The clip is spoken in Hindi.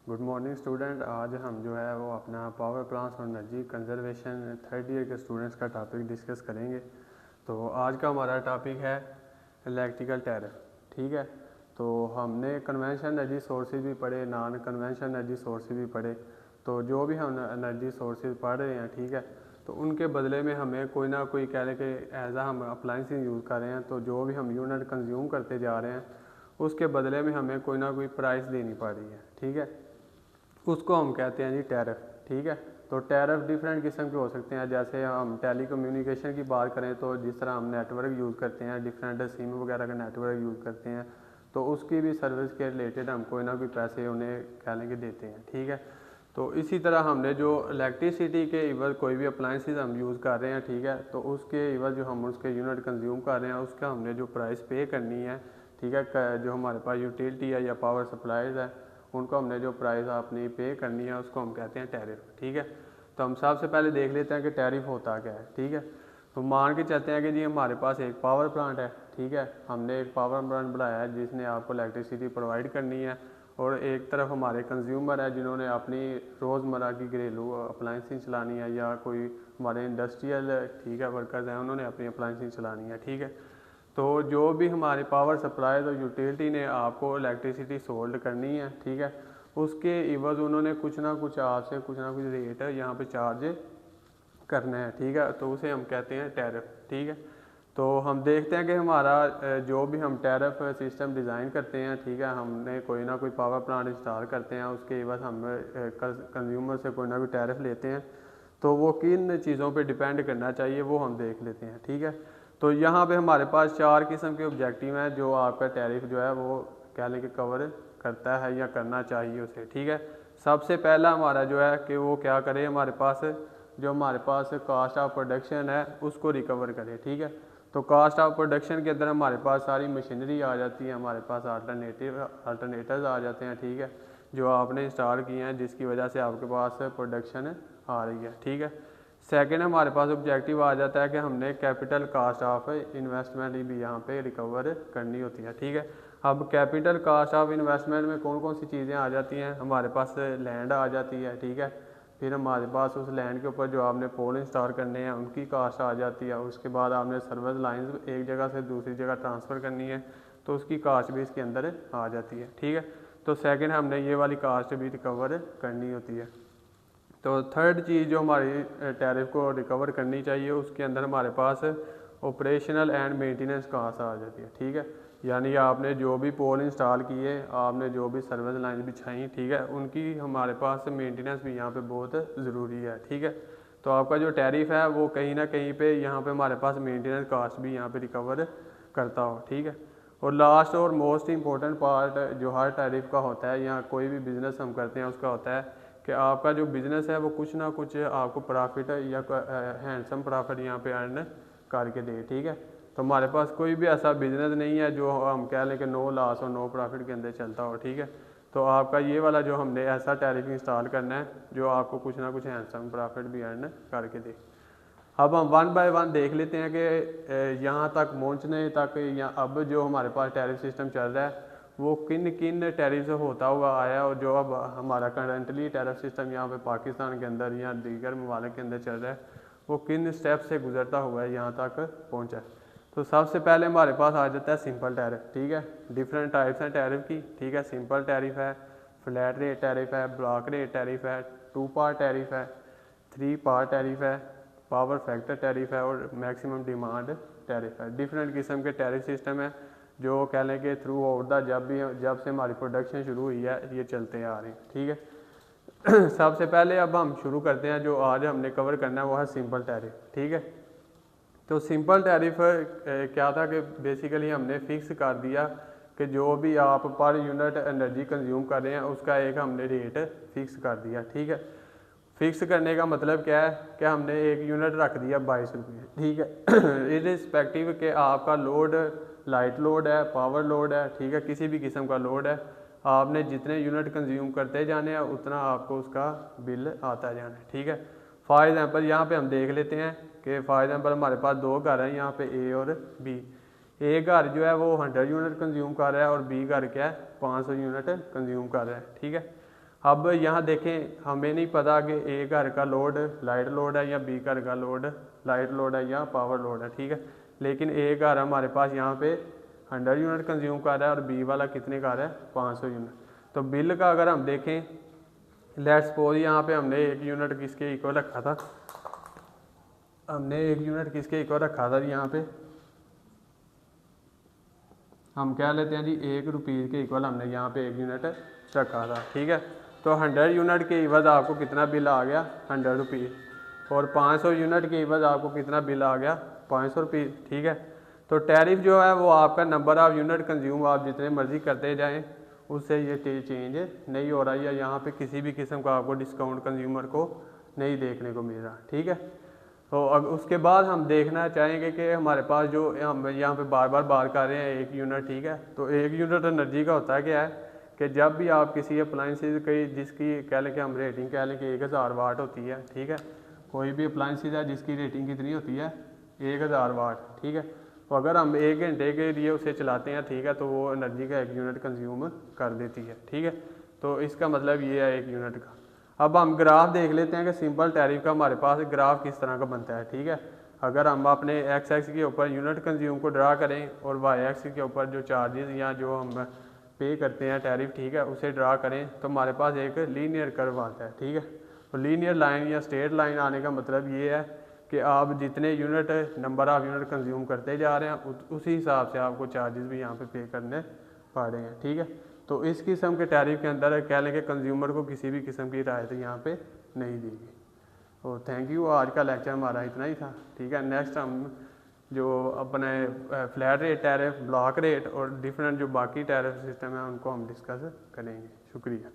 Good morning student. आज हम जो है वो अपना पावर प्लांट्स और एनर्जी कंजर्वेशन थर्ड ईयर के स्टूडेंट्स का टॉपिक डिस्कस करेंगे। तो आज का हमारा टॉपिक है इलेक्ट्रिकल टैरिफ। ठीक है, तो हमने कन्वेंशनल एनर्जी सोर्सेज भी पढ़े, नॉन कन्वेंशनल एनर्जी सोर्सेज भी पढ़े। तो जो भी हम एनर्जी सोर्सेज पढ़ रहे हैं, ठीक है, तो उनके बदले में हमें कोई ना कोई कह लें कि एज हम अप्लाइंसेस यूज़ कर रहे हैं, तो जो भी हम यूनिट कंज्यूम करते जा रहे हैं उसके बदले में हमें कोई ना कोई प्राइस देनी पड़ रही है। ठीक है, उसको हम कहते हैं जी टैरिफ। ठीक है, तो टैरिफ डिफरेंट किस्म के हो सकते हैं। जैसे हम टेली कम्युनिकेशन की बात करें तो जिस तरह हम नेटवर्क यूज़ करते हैं, डिफरेंट सिम वगैरह का नेटवर्क यूज़ करते हैं, तो उसकी भी सर्विस के रिलेटेड हम कोई ना कोई पैसे उन्हें कह लेंगे देते हैं। ठीक है, तो इसी तरह हमने जो इलेक्ट्रिसिटी के इवज़ कोई भी अप्लाइंसेस हम यूज़ कर रहे हैं, ठीक है, तो उसके इवज़ जो हम उसके यूनिट कंज्यूम कर रहे हैं उसका हमने जो प्राइस पे करनी है, ठीक है, जो हमारे पास यूटिलिटी है या पावर सप्लाईज है उनको हमने जो प्राइस अपनी पे करनी है उसको हम कहते हैं टैरिफ। ठीक है, तो हम सबसे पहले देख लेते हैं कि टैरिफ होता क्या है। ठीक है, तो मान के चलते हैं कि जी हमारे पास एक पावर प्लांट है। ठीक है, हमने एक पावर प्लांट बनाया है जिसने आपको इलेक्ट्रिसिटी प्रोवाइड करनी है, और एक तरफ हमारे कंज्यूमर है जिन्होंने अपनी रोज़मर्रा की घरेलू अप्लाइंसेस चलानी है, या कोई हमारे इंडस्ट्रियल, ठीक है, वर्कर्स हैं उन्होंने अपनी अप्लाइंसेस चलानी है। ठीक है, तो जो भी हमारे पावर सप्लाई और यूटिलिटी ने आपको इलेक्ट्रिसिटी सोल्ड करनी है, ठीक है, उसके इवज़ उन्होंने कुछ ना कुछ आपसे कुछ ना कुछ रेट यहाँ पे चार्ज करना है। ठीक है, तो उसे हम कहते हैं टैरिफ। ठीक है, तो हम देखते हैं कि हमारा जो भी हम टैरिफ सिस्टम डिज़ाइन करते हैं, ठीक है, हमने कोई ना कोई पावर प्लांट इंस्टॉल करते हैं, उसके इवज़ हम कंज्यूमर से कोई ना कोई टैरिफ लेते हैं, तो वो किन चीज़ों पे डिपेंड करना चाहिए वो हम देख लेते हैं। ठीक है, तो यहाँ पे हमारे पास चार किस्म के ऑब्जेक्टिव हैं जो आपका टैरिफ जो है वो कह लें कि कवर करता है या करना चाहिए उसे। ठीक है, सबसे पहला हमारा जो है कि वो क्या करे, हमारे पास जो हमारे पास कास्ट ऑफ प्रोडक्शन है उसको रिकवर करे। ठीक है, तो कास्ट ऑफ प्रोडक्शन के अंदर हमारे पास सारी मशीनरी आ जाती है, हमारे पास अल्टरनेटर्स आ जाते हैं, ठीक है, जो आपने इंस्टॉल किए हैं जिसकी वजह से आपके पास प्रोडक्शन आ रही है। ठीक है, सेकंड हमारे पास ऑब्जेक्टिव आ जाता है कि हमने कैपिटल कास्ट ऑफ इन्वेस्टमेंट भी यहाँ पे रिकवर करनी होती है। ठीक है, अब कैपिटल कास्ट ऑफ इन्वेस्टमेंट में कौन कौन सी चीज़ें आ जाती हैं, हमारे पास लैंड आ जाती है। ठीक है, फिर हमारे पास उस लैंड के ऊपर जो आपने पोल इंस्टॉल करने हैं उनकी कास्ट आ जाती है। उसके बाद आपने सर्विस लाइंस एक जगह से दूसरी जगह ट्रांसफ़र करनी है तो उसकी कास्ट भी इसके अंदर आ जाती है। ठीक है, तो सेकंड हमने ये वाली कास्ट भी रिकवर करनी होती है। तो थर्ड चीज़ जो हमारी टैरिफ को रिकवर करनी चाहिए उसके अंदर हमारे पास ऑपरेशनल एंड मेंटेनेंस कास्ट आ जाती है। ठीक है, यानी आपने जो भी पोल इंस्टॉल किए, आपने जो भी सर्विस लाइन बिछाई, ठीक है, उनकी हमारे पास मेंटेनेंस भी यहाँ पे बहुत ज़रूरी है। ठीक है, तो आपका जो टैरिफ है वो कहीं ना कहीं पे यहाँ पे हमारे पास मेंटेनेंस कास्ट भी यहाँ पे रिकवर करता हो। ठीक है, और लास्ट और मोस्ट इम्पोर्टेंट पार्ट जो हर टैरिफ का होता है, यहाँ कोई भी बिज़नेस हम करते हैं उसका होता है कि आपका जो बिज़नेस है वो कुछ ना कुछ आपको प्रॉफिट या हैंडसम प्रॉफिट यहाँ पे अर्न करके दे। ठीक है, तो हमारे पास कोई भी ऐसा बिज़नेस नहीं है जो हम कह लें कि नो लॉस और नो प्रॉफिट के अंदर चलता हो। ठीक है, तो आपका ये वाला जो हमने ऐसा टैरिफ इंस्टॉल करना है जो आपको कुछ ना कुछ हैंडसम प्रॉफिट भी अर्न करके दे। अब हम वन बाय वन देख लेते हैं कि यहाँ तक पहुँचने तक या अब जो हमारे पास टैरिफ सिस्टम चल रहा है वो किन किन टैरिफ से होता हुआ आया, और जो अब हमारा करंटली टैरिफ सिस्टम यहाँ पे पाकिस्तान के अंदर या दीगर ममालिक के अंदर चल रहा है वो किन स्टेप से गुजरता हुआ है यहाँ तक पहुँचा है। तो सबसे पहले हमारे पास आ जाता है सिंपल टैरिफ। ठीक है, डिफरेंट टाइप्स हैं टैरिफ की। ठीक है, सिंपल टैरिफ है, फ्लैट रेट टैरिफ है, ब्लॉक रेट टैरिफ है, 2 पार्ट टैरिफ है, 3 पार्ट टैरिफ है, पावर फैक्टर टैरिफ है, और मैक्सिमम डिमांड टैरिफ है। डिफरेंट किस्म के टैरिफ सिस्टम है जो कह लें कि थ्रू आउट द जब से हमारी प्रोडक्शन शुरू हुई है ये चलते आ रहे हैं। ठीक है, सबसे पहले अब हम शुरू करते हैं, जो आज हमने कवर करना है वो है सिंपल टैरिफ। ठीक है, तो सिंपल टैरिफ क्या था कि बेसिकली हमने फिक्स कर दिया कि जो भी आप पर यूनिट एनर्जी कंज्यूम कर रहे हैं उसका एक हमने रेट फिक्स कर दिया। ठीक है, फिक्स करने का मतलब क्या है कि हमने एक यूनिट रख दिया 22 रुपये। ठीक है, इरिस्पेक्टिव के आपका लोड लाइट लोड है, पावर लोड है, ठीक है, किसी भी किस्म का लोड है, आपने जितने यूनिट कंज्यूम करते जाने हैं उतना आपको उसका बिल आता जाना है। ठीक है, फॉर एग्जांपल यहाँ पे हम देख लेते हैं कि फॉर एग्जांपल हमारे पास 2 घर हैं यहाँ पे ए और बी। ए घर जो है वो 100 यूनिट कंज्यूम कर रहा है और बी घर क्या है 500 यूनिट कंज्यूम कर रहा है। ठीक है, अब यहाँ देखें, हमें नहीं पता कि ए घर का लोड लाइट लोड है या बी घर का लोड लाइट लोड है या पावर लोड है, ठीक है। लेकिन ए घर हमारे पास यहाँ पे 100 यूनिट कंज्यूम कर रहा है और बी वाला कितने का रहा है 500 यूनिट। तो बिल का अगर हम देखें, लेट्स सपोज यहाँ पे हमने 1 यूनिट किसके इक्वल रखा था, हमने 1 यूनिट किसके इक्वल रखा था यहाँ पे, हम क्या लेते हैं जी 1 रुपये के इक्वल हमने यहाँ पे 1 यूनिट रखा था, ठीक है। तो 100 यूनिट के इवज़ आपको कितना बिल आ गया 100 रुपये, और 500 यूनिट के इवज़ आपको कितना बिल आ गया 500 रुपये, ठीक है। तो टैरिफ जो है वो आपका नंबर ऑफ़ यूनिट कंज्यूम आप जितने मर्ज़ी करते जाएं उससे ये चेंज नहीं हो रहा है, या यहाँ पे किसी भी किस्म का आपको डिस्काउंट कंज्यूमर को नहीं देखने को मिल रहा, ठीक है। तो अब उसके बाद हम देखना चाहेंगे कि हमारे पास जो हम यहाँ पे बार बार बात कर रहे हैं 1 यूनिट, ठीक है। तो 1 यूनिट एनर्जी का होता है क्या है कि जब भी आप किसी अप्लाइंसेज की जिसकी कह लें कि हम रेटिंग कह लें कि 1000 वाट होती है, ठीक है। कोई भी अप्लाइंसेज है जिसकी रेटिंग कितनी होती है 1000 वाट, ठीक है। तो अगर हम 1 घंटे के लिए उसे चलाते हैं, ठीक है, तो वो एनर्जी का 1 यूनिट कंज्यूम कर देती है, ठीक है। तो इसका मतलब ये है 1 यूनिट का। अब हम ग्राफ देख लेते हैं कि सिंपल टैरिफ का हमारे पास ग्राफ किस तरह का बनता है, ठीक है। अगर हम अपने एक्स एक्स के ऊपर यूनिट कंज्यूम को ड्रा करें और वाई एक्स के ऊपर जो चार्जेस या जो हम पे करते हैं टैरिफ, ठीक है, उसे ड्रा करें तो हमारे पास एक लीनियर कर्व आता है, ठीक है। तो लीनियर लाइन या स्ट्रेट लाइन आने का मतलब ये है कि आप जितने unit number of unit consume करते जा रहे हैं उसी हिसाब से आपको चार्जेस भी यहाँ पे करने पड़ रहे हैं, ठीक है। तो इस किस्म के टैरिफ के अंदर कह लें कि कंज्यूमर को किसी भी किस्म की राहत यहाँ पे नहीं दी गई। तो थैंक यू, आज का लेक्चर हमारा इतना ही था, ठीक है। नेक्स्ट हम जो अपने flat rate tariff, block rate और डिफरेंट जो बाकी टैरिफ सिस्टम है उनको हम डिस्कस करेंगे। शुक्रिया।